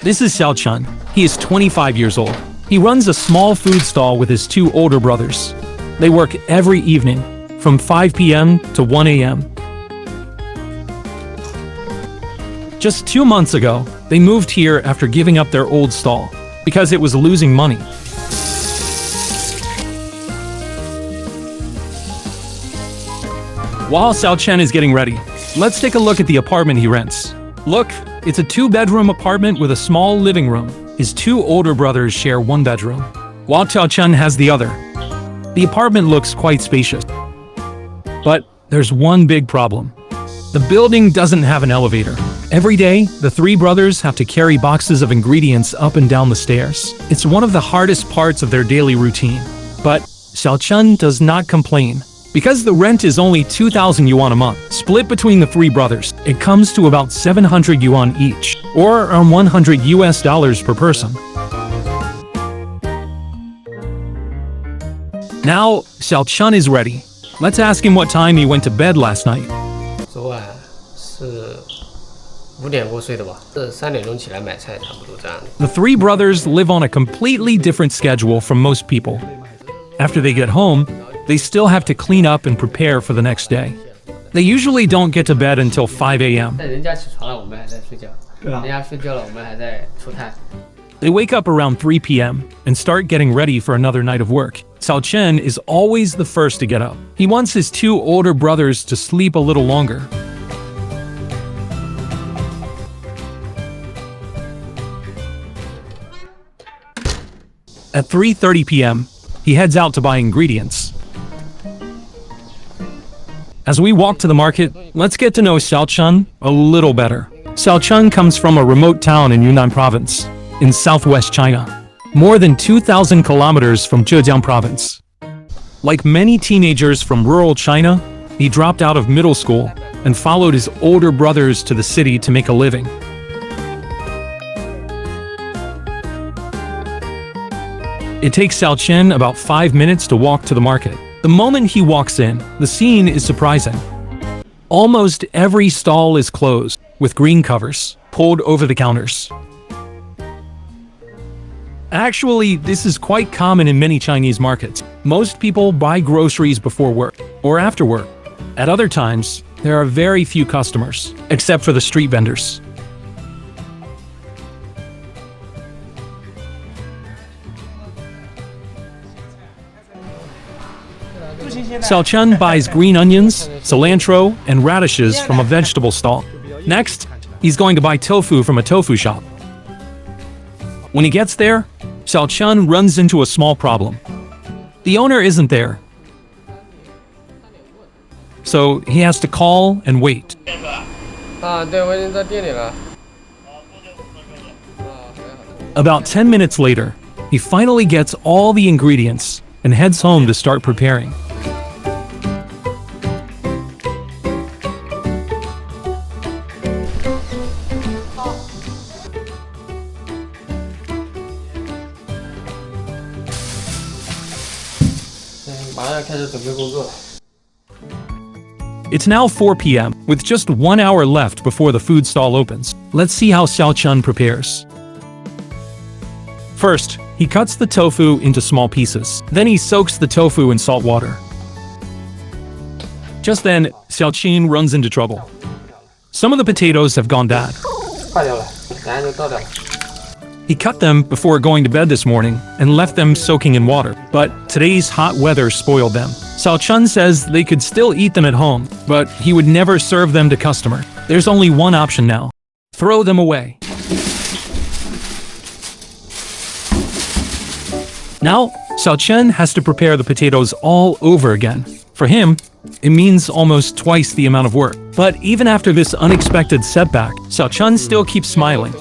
This is Xiao Chen. He is 25 years old. He runs a small food stall with his two older brothers. They work every evening, from 5 p.m. to 1 a.m. Just 2 months ago, they moved here after giving up their old stall because it was losing money. While Xiao Chen is getting ready, let's take a look at the apartment he rents. Look, it's a 2-bedroom apartment with a small living room. His two older brothers share one bedroom, while Xiao Chen has the other. The apartment looks quite spacious. But there's one big problem. The building doesn't have an elevator. Every day, the three brothers have to carry boxes of ingredients up and down the stairs. It's one of the hardest parts of their daily routine. But Xiao Chen does not complain. Because the rent is only 2,000 yuan a month, split between the three brothers, it comes to about 700 yuan each, or around $100 per person. Now, Xiao Chen is ready. Let's ask him what time he went to bed last night. 昨晚是5点过睡的吧，是3点钟起来买菜，差不多这样的。 The three brothers live on a completely different schedule from most people. After they get home, they still have to clean up and prepare for the next day. They usually don't get to bed until 5 a.m. 但人家起床了，我们还在睡觉。人家睡觉了，我们还在出摊。 They wake up around 3 p.m. and start getting ready for another night of work. Xiao Chen is always the first to get up. He wants his two older brothers to sleep a little longer. At 3:30 p.m., he heads out to buy ingredients. As we walk to the market, let's get to know Xiao Chen a little better. Xiao Chen comes from a remote town in Yunnan province, in southwest China, more than 2,000 kilometers from Zhejiang province. Like many teenagers from rural China, he dropped out of middle school and followed his older brothers to the city to make a living. It takes Xiao Chen about 5 minutes to walk to the market. The moment he walks in, the scene is surprising. Almost every stall is closed, with green covers pulled over the counters. Actually, this is quite common in many Chinese markets. Most people buy groceries before work or after work. At other times, there are very few customers, except for the street vendors. Xiao Chen buys green onions, cilantro, and radishes from a vegetable stall. Next, he's going to buy tofu from a tofu shop. When he gets there, Xiao Chen runs into a small problem. The owner isn't there, so he has to call and wait. 对，我已经在店里了。 About 10 minutes later, he finally gets all the ingredients and heads home to start preparing. It's now 4 p.m., with just 1 hour left before the food stall opens. Let's see how Xiao Chen prepares. First, he cuts the tofu into small pieces. Then he soaks the tofu in salt water. Just then, Xiao Chen runs into trouble. Some of the potatoes have gone bad. 坏掉了，等下就倒掉了。 He cut them before going to bed this morning and left them soaking in water. But today's hot weather spoiled them. Xiao Chen says they could still eat them at home, but he would never serve them to customers. There's only one option now: throw them away. Now, Xiao Chen has to prepare the potatoes all over again. For him, it means almost twice the amount of work. But even after this unexpected setback, Xiao Chen still keeps smiling.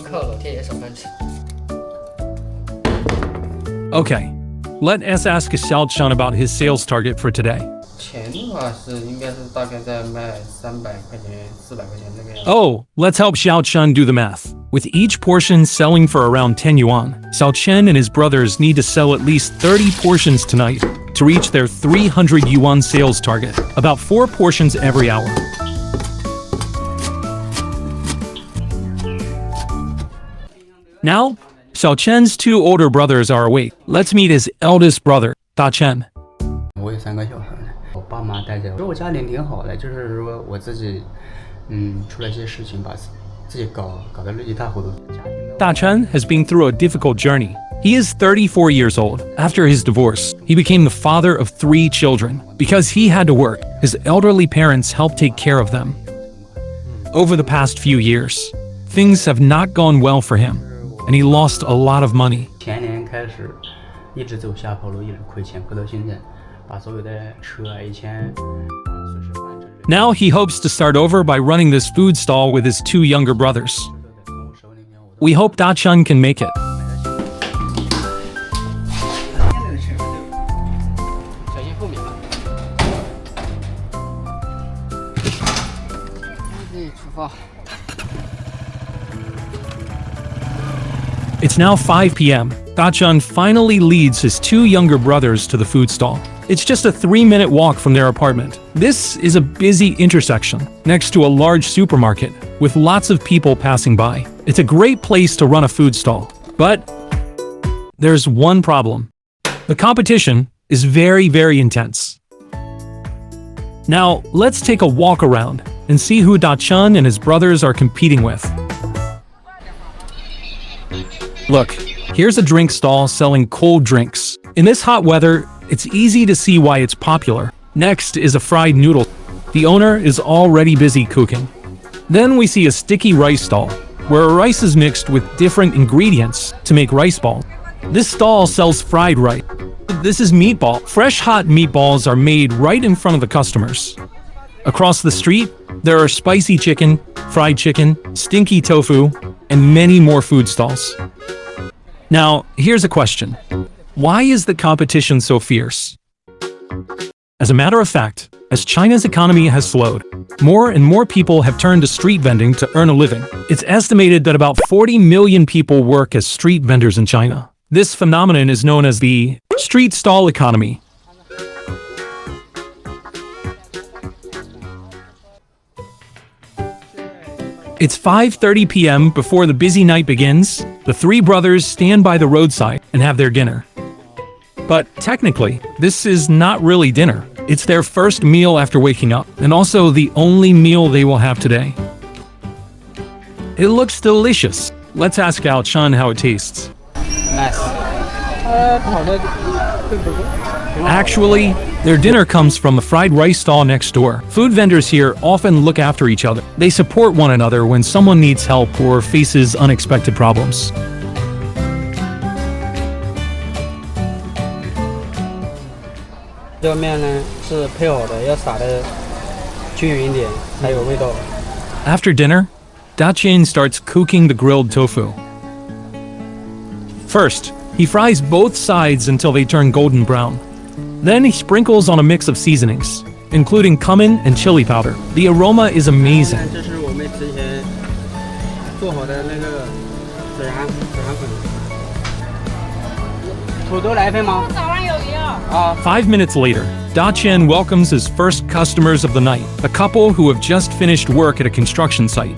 Okay, let us ask Xiao Chen about his sales target for today. 钱的话是应该是大概在卖300块钱、400块钱这个样子。 Oh, let's help Xiao Chen do the math. With each portion selling for around 10 yuan, Xiao Chen and his brothers need to sell at least 30 portions tonight to reach their 300 yuan sales target, about 4 portions every hour. Now, Xiao Chen's two older brothers are awake. Let's meet his eldest brother, Da Chen. 我有3个小孩呢，我爸妈带着。我家庭挺好的，就是说我自己，出了一些事情，把自己搞得乱七八糟。Da Chen has been through a difficult journey. He is 34 years old. After his divorce, he became the father of 3 children. Because he had to work, his elderly parents helped take care of them. Over the past few years, things have not gone well for him, and he lost a lot of money. 前年开始，一直走下坡路，一直亏钱，亏到现在，把所有的车啊以前损失完成。Now he hopes to start over by running this food stall with his 2 younger brothers. We hope Da Chen can make it. 小心后面啊！出发。 It's now 5 p.m. Da Chen finally leads his 2 younger brothers to the food stall. It's just a 3-minute walk from their apartment. This is a busy intersection next to a large supermarket with lots of people passing by. It's a great place to run a food stall. But there's one problem. The competition is very, very intense. Now, let's take a walk around and see who Da Chen and his brothers are competing with. Look, here's a drink stall selling cold drinks. In this hot weather, it's easy to see why it's popular. Next is a fried noodle. The owner is already busy cooking. Then we see a sticky rice stall, where rice is mixed with different ingredients to make rice balls. This stall sells fried rice. This is meatball. Fresh hot meatballs are made right in front of the customers. Across the street, there are spicy chicken, fried chicken, stinky tofu, and many more food stalls. Now, here's a question. Why is the competition so fierce? As a matter of fact, as China's economy has slowed, more and more people have turned to street vending to earn a living. It's estimated that about 40 million people work as street vendors in China. This phenomenon is known as the street stall economy. It's 5:30 p.m. before the busy night begins. The 3 brothers stand by the roadside and have their dinner. But technically, this is not really dinner. It's their first meal after waking up, and also the only meal they will have today. It looks delicious. Let's ask Ao Chen how it tastes. Nice. Actually, their dinner comes from the fried rice stall next door. Food vendors here often look after each other. They support one another when someone needs help or faces unexpected problems. 这个面呢是配好的，要撒的均匀一点，才有味道。 After dinner, Da Chen starts cooking the grilled tofu. First, he fries both sides until they turn golden brown. Then he sprinkles on a mix of seasonings, including cumin and chili powder. The aroma is amazing. 这是我们之前做好的那个孜然粉。土豆来一份吗？早上有要。5 minutes later, Da Chen welcomes his first customers of the night, a couple who have just finished work at a construction site.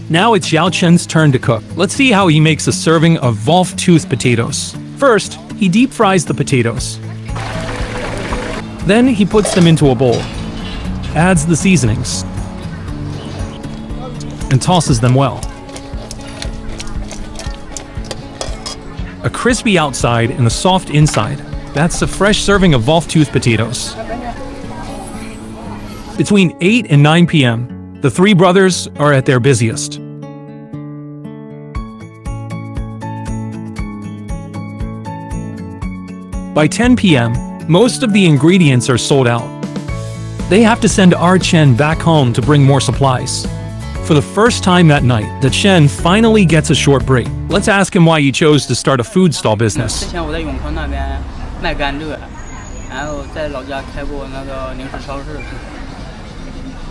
Now it's Yao Chen's turn to cook. Let's see how he makes a serving of wolf-tooth potatoes. First, he deep fries the potatoes. Then he puts them into a bowl, adds the seasonings, and tosses them well. A crispy outside and a soft inside. That's a fresh serving of wolf-tooth potatoes. Between 8 and 9 p.m., the 3 brothers are at their busiest. By 10 p.m., most of the ingredients are sold out. They have to send our Chen back home to bring more supplies. For the first time that night, the Chen finally gets a short break. Let's ask him why he chose to start a food stall 之 business. 前我在永康那边卖甘蔗，然后在老家开过那个零食超市，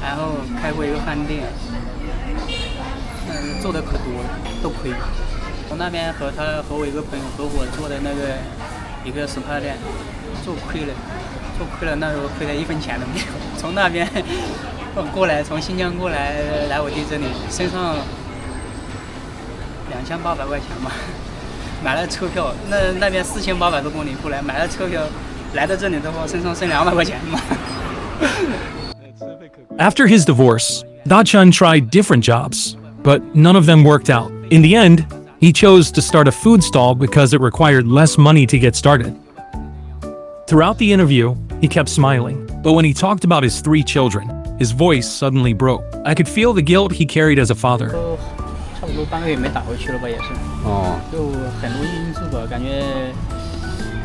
然后开过一个饭店，做的可多了，都亏。我那边和我一个朋友合伙做的那个一个 SPA 店，做亏了，那时候亏的1分钱都没有。从那边过来从新疆过来我弟这里，身上2800块钱吧，买了车票，那边4800多公里过来，买了车票，来到这里的话，身上剩200块钱嘛。After his divorce, Da-Chen tried different jobs, but none of them worked out. In the end, he chose to start a food stall because it required less money to get started. Throughout the interview, he kept smiling, but when he talked about his 3 children, his voice suddenly broke. I could feel the guilt he carried as a father. 差不多半个月没打回去了吧，也是。哦，就很多因素吧，感觉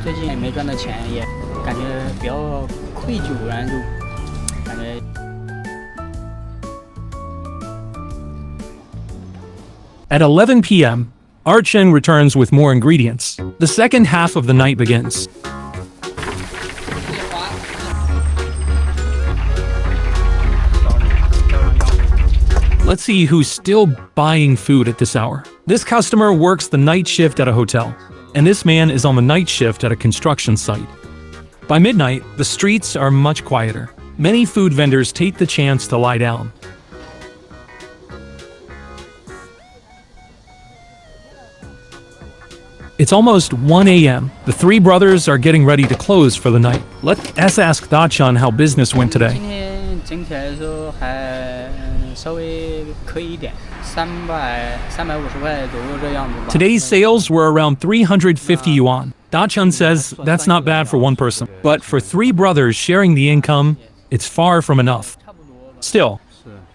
最近也没赚到钱，也感觉比较愧疚，然后就感觉。At 11 p.m., Chen returns with more ingredients. The second half of the night begins. Let's see who's still buying food at this hour. This customer works the night shift at a hotel, and this man is on the night shift at a construction site. By midnight, the streets are much quieter. Many food vendors take the chance to lie down. It's almost 1 a.m. The 3 brothers are getting ready to close for the night. Let's ask Da-Chen how business went today. 今天整体来说还稍微可以一点，350块左右这样子吧。Today's sales were around 350 yuan. Da-Chen says that's not bad for one person, but for 3 brothers sharing the income, it's far from enough. Still,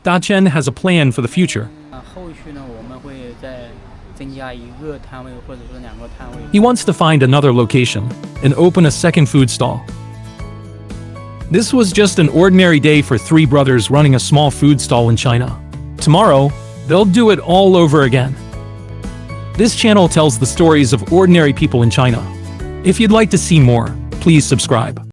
Da-Chen has a plan for the future. 后续呢，我们会再增加1个摊位或者说2个摊位。He wants to find another location and open a second food stall. This was just an ordinary day for 3 brothers running a small food stall in China. Tomorrow, they'll do it all over again. This channel tells the stories of ordinary people in China. If you'd like to see more, please subscribe.